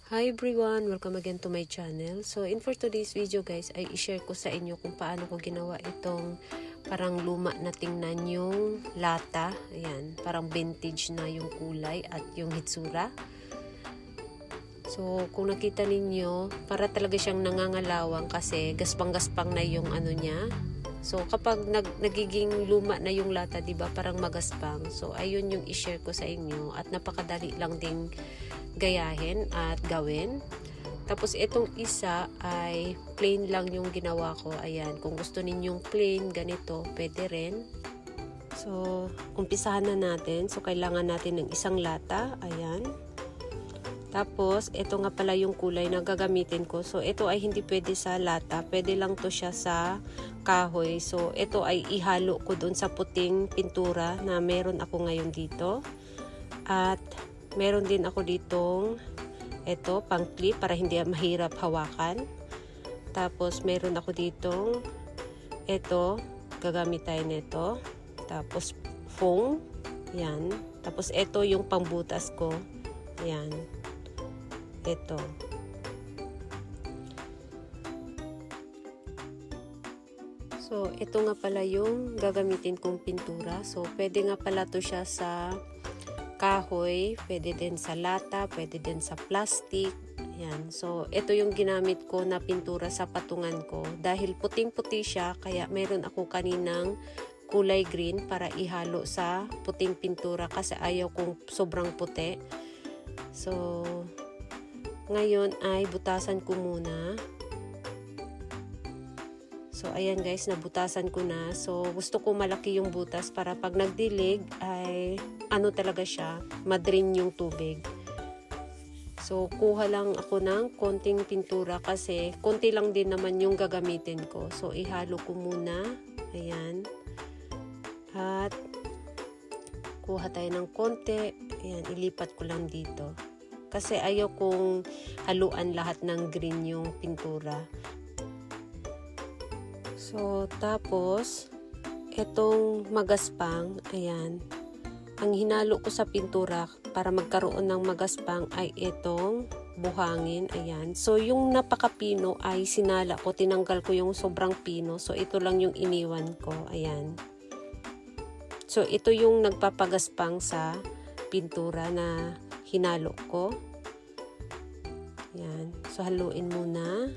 Hi everyone! Welcome again to my channel. So for today's video guys, ay i-share ko sa inyo kung paano ko ginawa itong parang luma na tingnan yung lata. Ayan, parang vintage na yung kulay at yung hitsura. So kung nakita ninyo, para talaga siyang nangangalawang kasi gaspang-gaspang na yung ano niya. So kapag nagiging luma na yung lata, 'di ba, parang magaspang. So ayun yung i-share ko sa inyo at napakadali lang ding gayahin at gawin. Tapos itong isa ay plain lang yung ginawa ko. Ayan, kung gusto ninyong plain ganito, pwede rin. So umpisahan na natin. So kailangan natin ng isang lata. Ayan. Tapos ito nga pala yung kulay na gagamitin ko. So ito ay hindi pwede sa lata, pwede lang to siya sa kahoy. So ito ay ihalo ko dun sa puting pintura na meron ako ngayon dito. At meron din ako ditong ito, pang clip para hindi mahirap hawakan. Tapos meron ako ditong ito, gagamit tayo nito. Tapos foam, yan. Tapos ito yung pangbutas ko, yan. Ito. So ito nga pala yung gagamitin kong pintura. So pwede nga pala to siya sa kahoy, pwede din sa lata, pwede din sa plastic. Yan. So, ito yung ginamit ko na pintura sa patungan ko. Dahil puting-puti siya, kaya meron ako kaninang kulay green para ihalo sa puting pintura kasi ayaw kong sobrang puti. So, ngayon ay butasan ko muna. So, ayan guys, nabutasan ko na. So, gusto ko malaki yung butas para pag nagdilig ay ano talaga siya, madrin yung tubig. So, kuha lang ako ng konting pintura kasi konti lang din naman yung gagamitin ko. So, ihalo ko muna. Ayan. At kuha tayo ng konti. Ayan, ilipat ko lang dito. Kasi ayaw kong haluan lahat ng green yung pintura. So, tapos, itong magaspang, ayan, ang hinalo ko sa pintura para magkaroon ng magaspang ay itong buhangin, ayan. So, yung napakapino ay sinala ko, tinanggal ko yung sobrang pino. So, ito lang yung iniwan ko, ayan. So, ito yung nagpapagaspang sa pintura na hinalo ko. Ayan. So, haluin muna.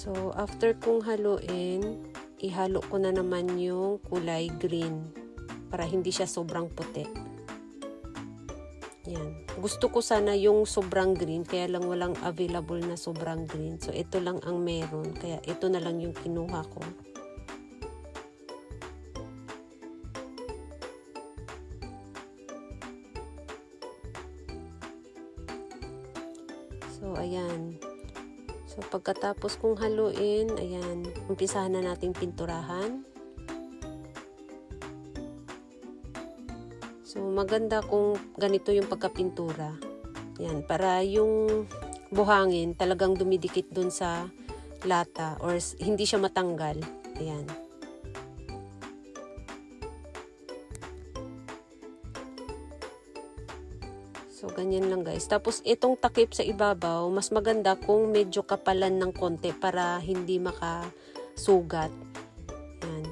So, after kong haluin, ihalo ko na naman yung kulay green para hindi siya sobrang puti. Yan. Gusto ko sana yung sobrang green, kaya lang walang available na sobrang green. So, ito lang ang meron, kaya ito na lang yung kinuha ko. So, ayan. So, pagkatapos kong haluin, ayan, umpisahan na nating pinturahan. So, maganda kung ganito yung pagkapintura. Ayan, para yung buhangin talagang dumidikit dun sa lata or hindi siya matanggal. Ayan. So, ganyan lang guys. Tapos, itong takip sa ibabaw, mas maganda kung medyo kapalan ng konti para hindi makasugat. Yan.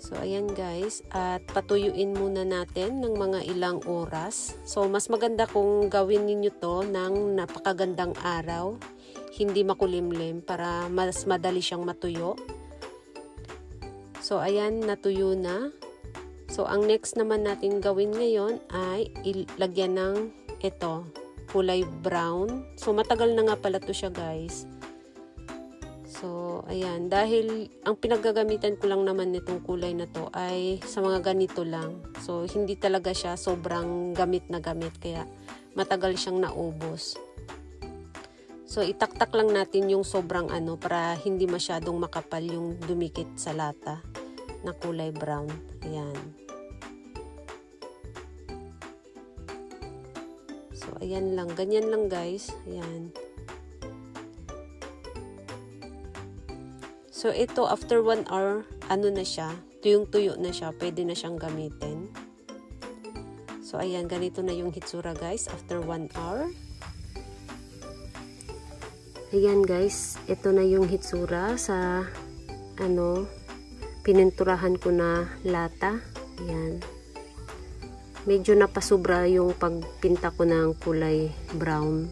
So, ayan guys. At patuyuin muna natin ng mga ilang oras. So, mas maganda kung gawin ninyo to ng napakagandang araw. Hindi makulimlim para mas madali siyang matuyo. So, ayan, natuyo na. So, ang next naman natin gawin ngayon ay ilagyan ng ito, kulay brown. So, matagal na nga pala to siya, guys. So, ayan, dahil ang pinaggagamitan ko lang naman nitong kulay na to ay sa mga ganito lang. So, hindi talaga siya sobrang gamit na gamit, kaya matagal siyang naubos. So, itaktak lang natin yung sobrang ano para hindi masyadong makapal yung dumikit sa lata na kulay brown. Ayan. So, ayan lang. Ganyan lang guys. Ayan. So, ito, after 1 hour, ano na siya, tuyong-tuyo na siya, pwede na siyang gamitin. So, ayan, ganito na yung hitsura, guys, after 1 hour. Ayan, guys, ito na yung hitsura sa, pininturahan ko na lata. Ayan. Medyo napasubra yung pagpinta ko ng kulay brown.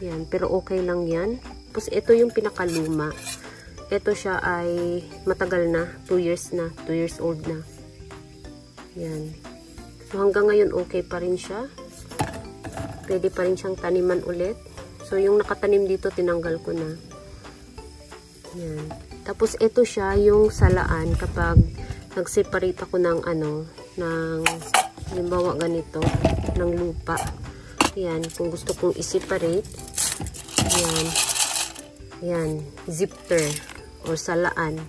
Ayan, pero okay lang yan. Tapos, ito yung pinakaluma. Ito siya ay matagal na, 2 years na, 2 years old na. Yan. So hanggang ngayon okay pa rin siya. Pwede pa rin siyang taniman ulit. So yung nakatanim dito tinanggal ko na. Yan. Tapos ito siya yung salaan kapag nag-separate ako ng halimbawa ganito, ng lupa. Yan, kung gusto kong i-separate. Yan. Yan, zipper or salaan.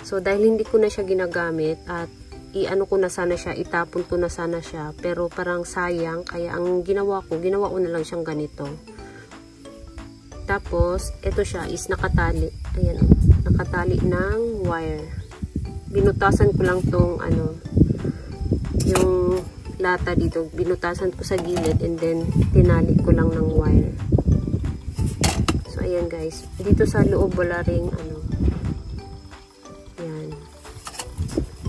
So, dahil hindi ko na siya ginagamit at i-ano ko na sana siya, itapon ko na sana siya, pero parang sayang, kaya ang ginawa ko na lang siyang ganito. Tapos, ito siya is nakatali. Ayan, nakatali ng wire. Binutasan ko lang tong yung lata dito. Binutasan ko sa gilid and then tinali ko lang ng wire. So, ayan guys. Dito sa loob wala ring Ayan.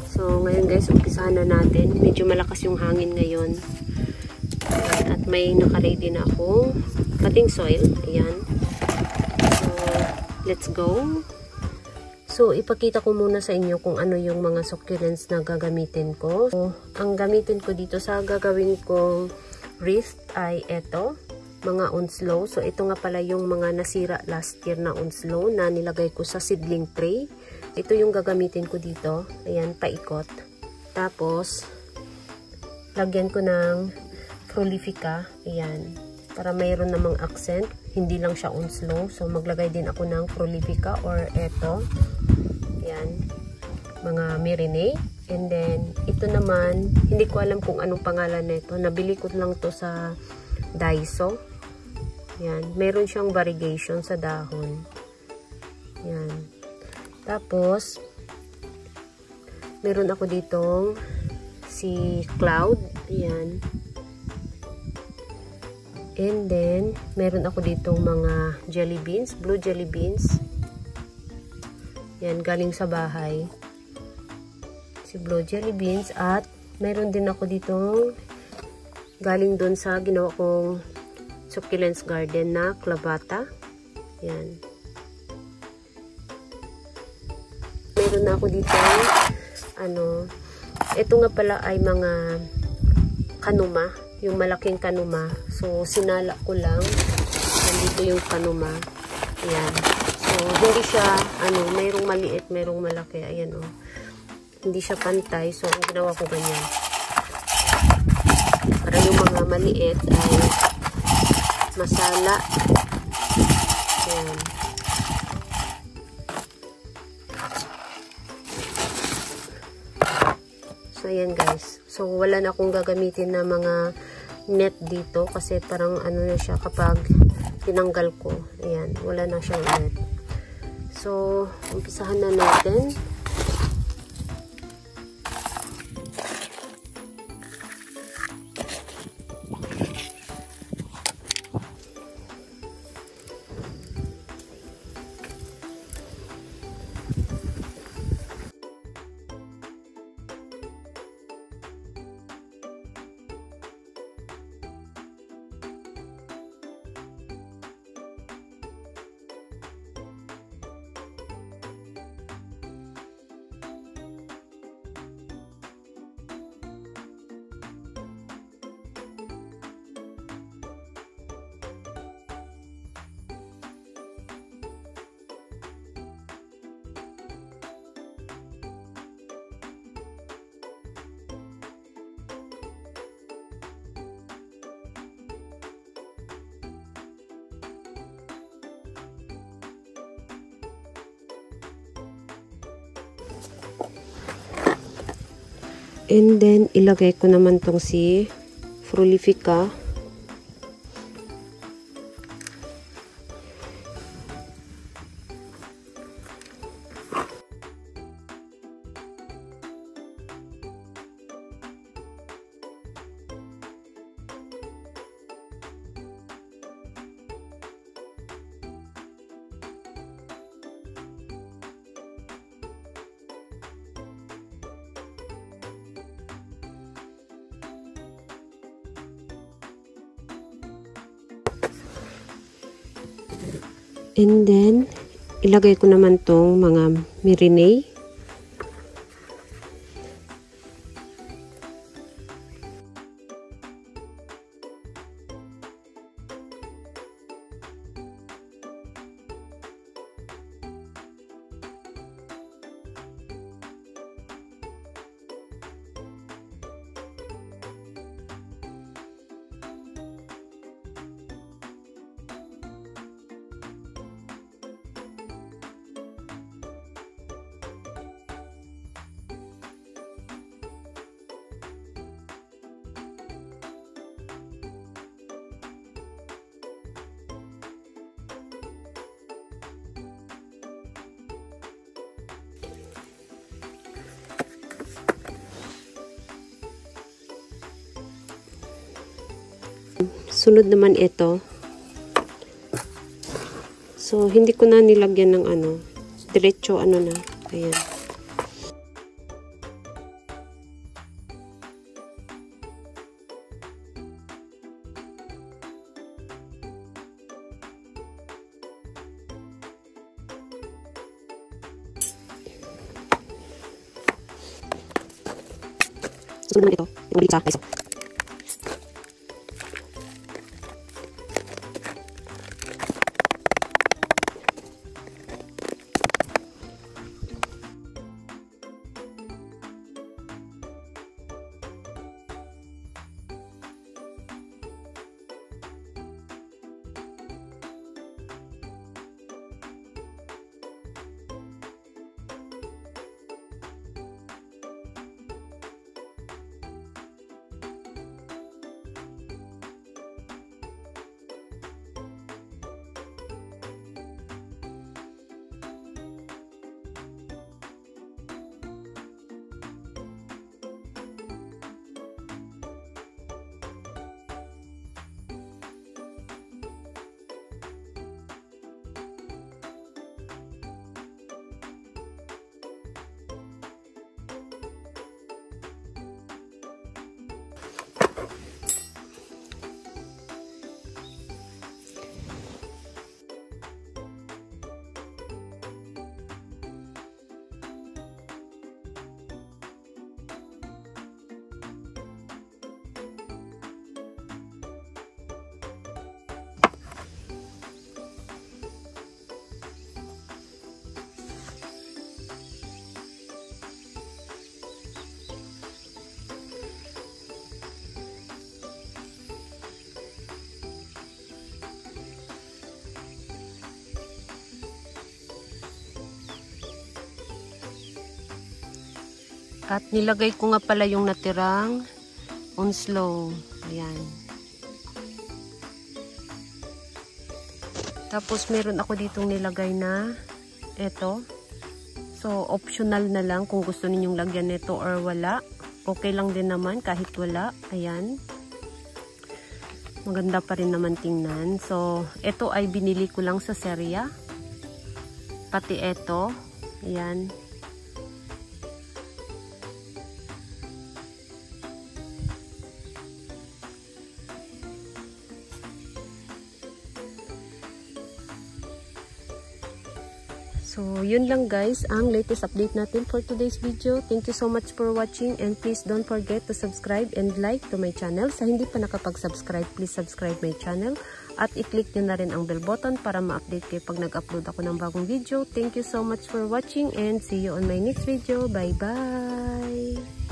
So, ngayon guys, umpisahan na natin. Medyo malakas yung hangin ngayon. At may naka-ready na ako cutting soil. Ayan. So, let's go. So, ipakita ko muna sa inyo kung ano yung mga succulents na gagamitin ko. So, ang gamitin ko dito sa gagawin kong wreath ay eto, mga onslow. So, ito nga pala yung mga nasira last year na onslow na nilagay ko sa seedling tray. Ito yung gagamitin ko dito. Ayan, paikot. Tapos, lagyan ko ng prolifica. Ayan. Para mayroon namang accent. Hindi lang siya onslow. So, maglagay din ako ng prolifica or eto. Ayan. Mga marinade. And then, ito naman, hindi ko alam kung anong pangalan nito. Nabili ko lang to sa Daiso. Ayan. Meron siyang variegation sa dahon. Ayan. Tapos, meron ako ditong si Cloud. Ayan. And then, meron ako ditong mga jelly beans, blue jelly beans. Yan, galing sa bahay. Si blue jelly beans. At, meron din ako ditong galing doon sa ginawa kong succulents garden na clavata. Yan. Meron na ako dito, ito nga pala ay mga kanuma. Yung malaking kanuma. So, sinala ko lang. Nandito yung kanuma. Ayan. So, hindi siya, mayroong maliit, mayroong malaki. Ayan, oh. Hindi siya pantay. So, ang ginawa ko ganyan. Para yung mga maliit ay masala. Ayan. So, ayan guys. So, wala na akong gagamitin na mga net dito kasi parang na siya kapag tinanggal ko. Ayan, wala na siyang net. So, umpisahan na natin. And then, ilagay ko naman tong si Prolifica. And then, ilagay ko naman tong mga marinade. Sunod naman ito. So, hindi ko na nilagyan ng ano, diretso ano na. Ayan. Sunod naman ito. Ulit sa peso. At nilagay ko nga pala yung natirang onslow. Ayan. Tapos meron ako ditong nilagay na eto. So optional na lang kung gusto ninyong lagyan nito or wala. Okay lang din naman kahit wala. Ayan. Maganda pa rin naman tingnan. So eto ay binili ko lang sa Seria. Pati eto. Ayan. So, yun lang guys, ang latest update natin for today's video. Thank you so much for watching and please don't forget to subscribe and like to my channel. Sa hindi pa nakapag-subscribe, please subscribe my channel at i-click nyo na rin ang bell button para ma-update kayo pag nag-upload ako ng bagong video. Thank you so much for watching and see you on my next video. Bye-bye!